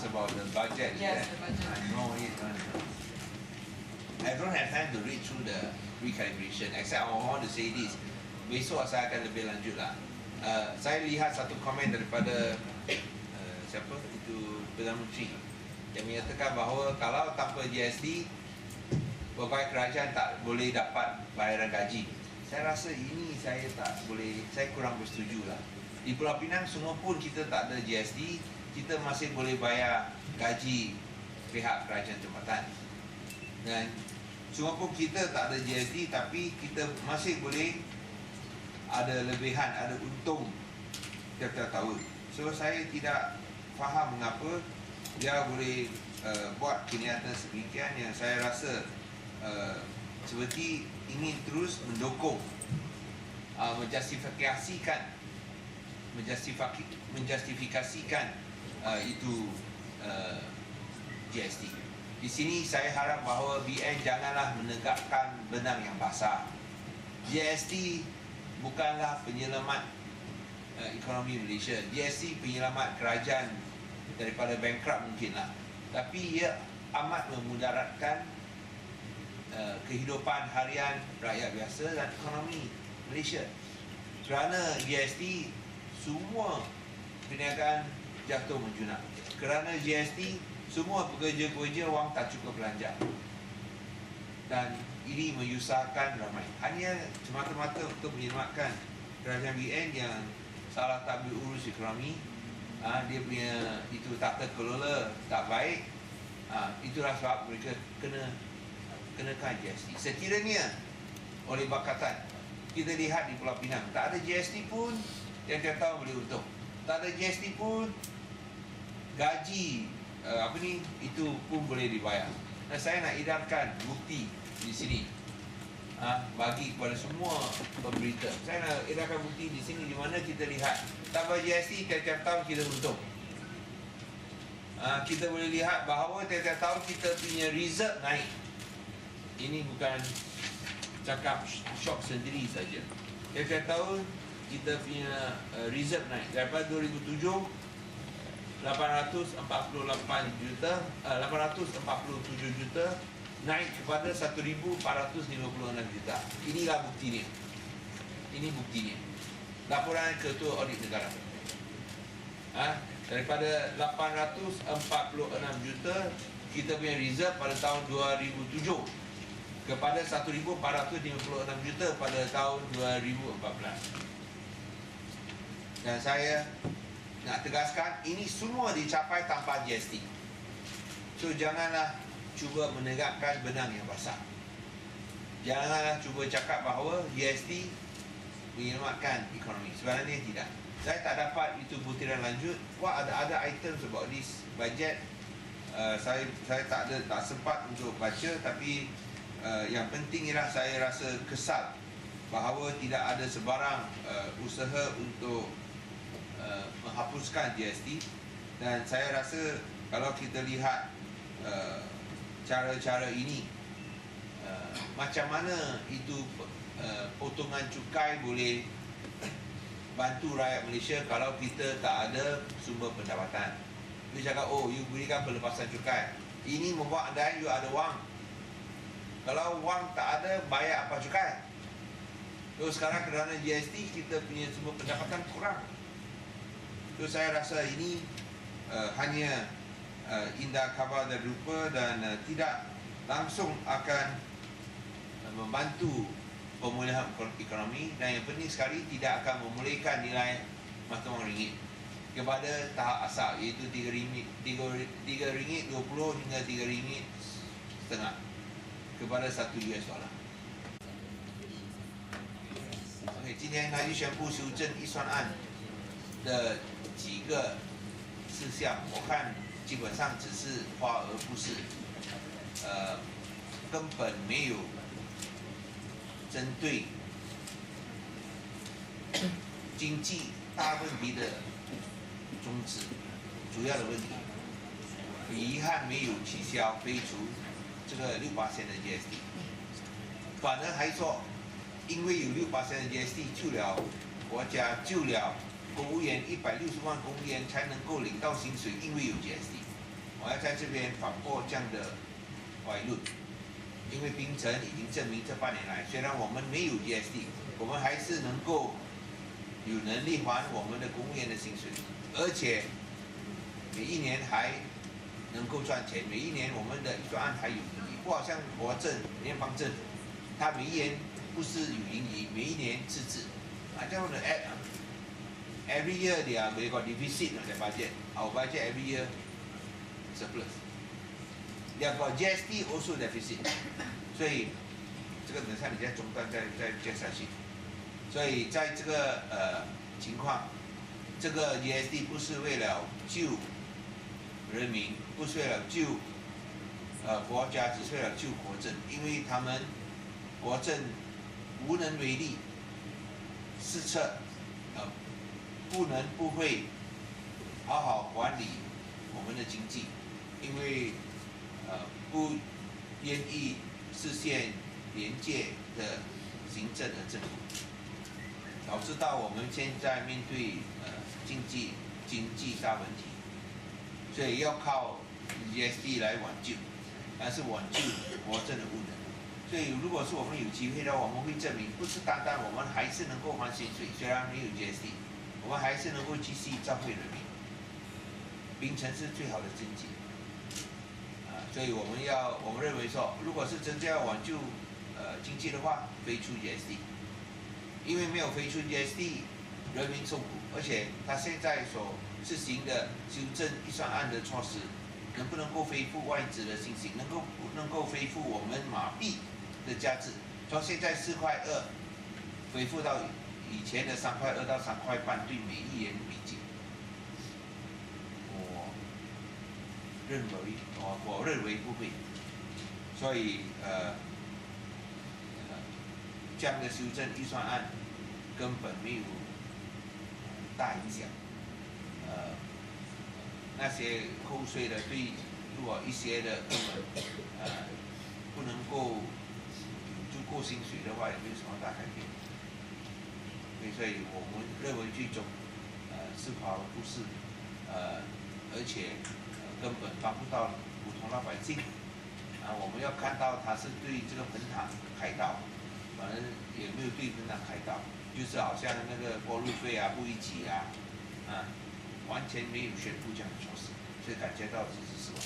asked about the budget. Yes, the budget. I know it. I don't have time to read through the recalibration. Except I want to say this. Besok saya akan lebih lanjut lah. Saya lihat satu komen daripada siapa itu Perdana Menteri yang menyatakan bahawa kalau tanpa GST pegawai kerajaan tak boleh dapat bayaran gaji. Saya rasa ini saya kurang bersetuju lah. Di Pulau Pinang semua pun kita tak ada GST, kita masih boleh bayar gaji pihak kerajaan tempatan. Dan semua pun kita tak ada GST tapi kita masih boleh ada lebihan, ada untung tiap-tiap tahun. So saya tidak faham mengapa dia boleh buat kenyataan sedemikian yang saya rasa seperti ingin terus mendukung menjustifikasikan itu GST. Di sini saya harap bahawa BN janganlah menegakkan benang yang basah. GST bukanlah penyelamat ekonomi Malaysia. GST penyelamat kerajaan daripada bankrupt mungkinlah, tapi ia amat memudaratkan kehidupan harian rakyat biasa dan ekonomi Malaysia. Kerana GST semua perniagaan jatuh menjunak. Kerana GST semua pekerja-pekerja wang tak cukup belanja. Dan ini menyusahkan ramai. Hanya semata-mata untuk menyelamatkan kerajaan BN yang salah tak berurus ekonomi. Dia punya itu tata kelola tak baik. Itulah sebab mereka kenakan GST. Sekiranya oleh bakatan kita lihat di Pulau Pinang tak ada GST pun tiap-tiap tahun boleh untung. Tak ada GST pun gaji itu pun boleh dibayar. Dan saya nak edarkan bukti di sini bagi kepada semua pemberita. Saya nak edarkan bukti di sini di mana kita lihat tanpa GST tiap-tiap tahun kita untung. Kita boleh lihat bahawa tiap-tiap tahun kita punya reserve naik. Ini bukan cakap shock sendiri saja. Tiap-tiap tahun kita punya reserve naik daripada 2007 847 juta naik kepada 1,456 juta. Inilah buktinya. Ini buktinya. Laporan Ketua Audit Negara. Daripada 846 juta kita punya reserve pada tahun 2007 kepada 1,456 juta pada tahun 2014. Dan saya nak tegaskan ini semua dicapai tanpa GST. So janganlah cuba menegakkan benang yang basah. Janganlah cuba cakap bahawa GST menyelamatkan ekonomi. Sebenarnya tidak. Saya tak dapat itu butiran lanjut. Ada item about this budget. Saya tak sempat untuk baca, tapi yang penting ialah saya rasa kesal bahawa tidak ada sebarang usaha untuk menghapuskan GST. Dan saya rasa kalau kita lihat cara-cara ini, macam mana itu potongan cukai boleh bantu rakyat Malaysia kalau kita tak ada sumber pendapatan. Dia cakap, you berikan pelepasan cukai. Ini membuat andaian you ada wang. Kalau wang tak ada, bayar apa cukai? So sekarang kerana GST kita punya sumber pendapatan kurang. So saya rasa ini hanya indah khabar dan rupa dan tidak langsung akan membantu pemulihan ekonomi, dan yang penting sekali tidak akan memulihkan nilai mata wang ringgit kepada tahap asal, iaitu RM3.20 hingga RM3.50 kepada $1 OK， 今天他就宣布修正预算案的几个事项，我看基本上只是华而不实，根本没有针对经济大问题的宗旨，主要的问题。遗憾没有取消废除这个6%的 GST， 反而还说，因为有6%的 GST 救了国家，救了公务员160万公务员才能够领到薪水，因为有 GST。要在这边反驳这样的歪论，因为槟城已经证明这8年来，虽然我们没有 GST， 我们还是能够有能力还我们的公务员的薪水，而且每一年还能够赚钱，每一年我们的预算案还有盈余，不好像国政、联邦政府，它每一年不是有盈余，每一年赤字，这样的 every year they got deficit on their budget. Our budget every year surplus. They have got GST also deficit. 所以这个等下你再中断再接下去。所以在这个情况，这个 GST 不是为了救人民，不是为了救国家，只是为了救国政，因为他们国政无能为力，失策。不会好好管理我们的经济，因为不愿意实现廉洁的行政和政府，导致到我们现在面对经济大问题，所以要靠 GST 来挽救，但是挽救国政的无能。所以如果是我们有机会的话，我们会证明，不是单单我们还是能够还薪水，虽然没有 GST。我们还是能够继续照顾人民，槟城是最好的经济，所以我们认为说，如果是真正要挽救经济的话，飞出 GST， 因为没有飞出 GST， 人民受苦，而且他现在所实行的修正预算案的措施，能不能够恢复外资的信心，能够恢复我们马币的价值，从现在4.2块恢复到以前的3.2块到3.5块对每1元美金，我认为不会，所以这样的修正预算案根本没有大影响，那些扣税的如果一些的根本不能够足够薪水的话，也没有什么大改变。所以我们认为最终是跑不是而且根本帮不到普通老百姓我们要看到他是对这个本堂开刀，反正也没有对本堂开刀，就是好像那个过路费不一起完全没有宣布这样的措施，所以感觉到这是失望。